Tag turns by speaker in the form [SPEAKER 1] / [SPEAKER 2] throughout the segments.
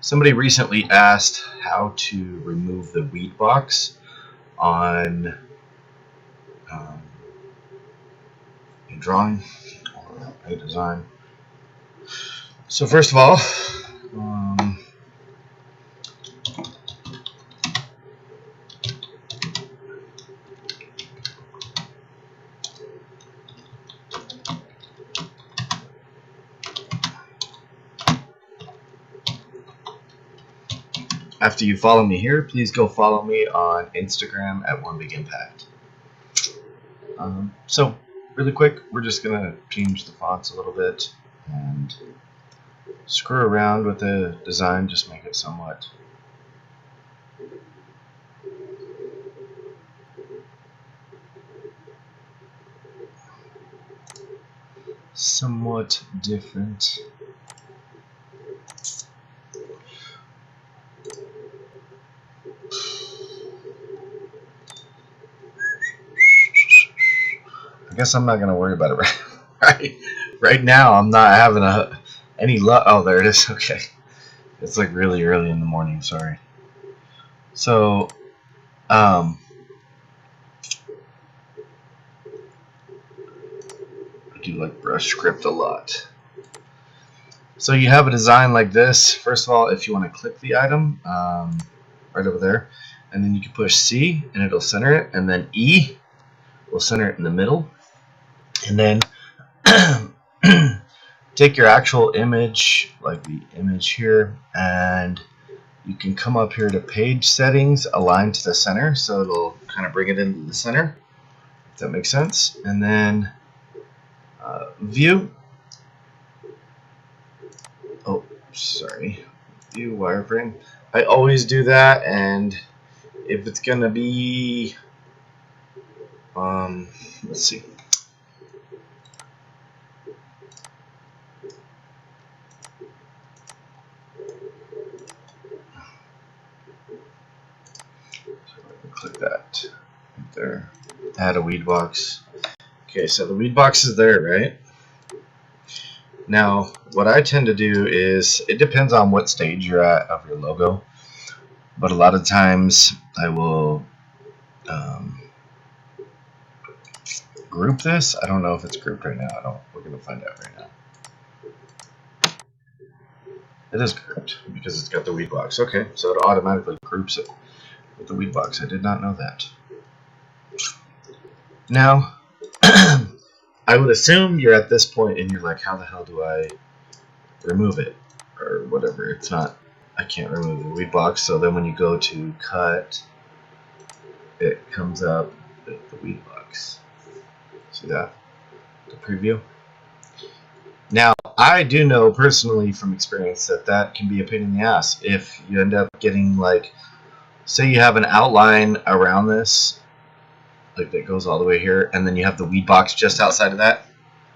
[SPEAKER 1] Somebody recently asked how to remove the weed box on a drawing or a design. So first of all, after you follow me here, please go follow me on Instagram at One Big Impact. So really quick, we're just gonna change the fonts a little bit and screw around with the design, just make it somewhat different. I guess I'm not gonna worry about it right now. I'm not having any luck. Oh, there it is. Okay, it's like really early in the morning. Sorry. So, I do like brush script a lot. So you have a design like this. First of all, if you want to click the item, right over there, and then you can push C and it'll center it, and then E will center it in the middle, and then take your actual image, like the image here, and you can come up here to page settings, align to the center, so it'll kind of bring it into the center, if that makes sense. And then view, oh sorry, view wireframe. I always do that, and if it's gonna be let's see, click that right there, add a weed box. Okay, so the weed box is there, right? Now, what I tend to do is, it depends on what stage you're at of your logo, but a lot of times I will group this. I don't know if it's grouped right now. We're going to find out right now. It is grouped because it's got the weed box. Okay, so it automatically groups it with the weed box. I did not know that. Now, I would assume you're at this point and you're like, how the hell do I remove it? Or whatever. It's not, I can't remove the weed box. So then when you go to cut, it comes up with the weed box. See that? The preview. Now, I do know personally from experience that can be a pain in the ass if you end up getting, like, say you have an outline around this, like that goes all the way here, and then you have the weed box just outside of that.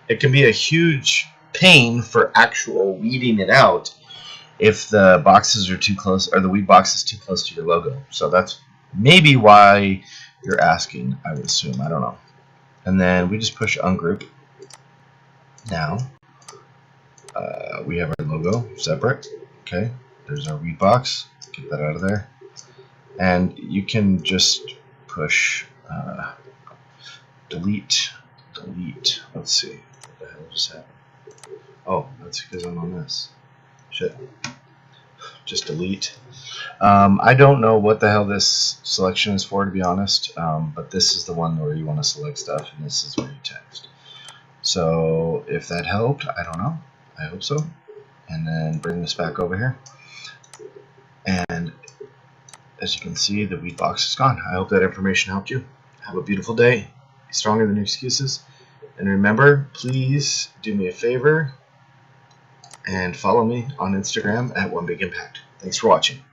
[SPEAKER 1] It can be a huge pain for actual weeding it out if the boxes are too close, or the weed box is too close to your logo. So that's maybe why you're asking, I would assume. I don't know. And then we just push ungroup. Now, we have our logo separate. Okay, there's our weed box. Get that out of there. And you can just push delete. Let's see. What the hell just happened? Oh, that's because I'm on this. Shit. Just delete. I don't know what the hell this selection is for, to be honest, but this is the one where you want to select stuff, and this is where you text. So if that helped, I don't know. I hope so. And then bring this back over here. And as you can see, the weed box is gone. I hope that information helped you. Have a beautiful day. Be stronger than your excuses. And remember, please do me a favor and follow me on Instagram at One Big Impact. Thanks for watching.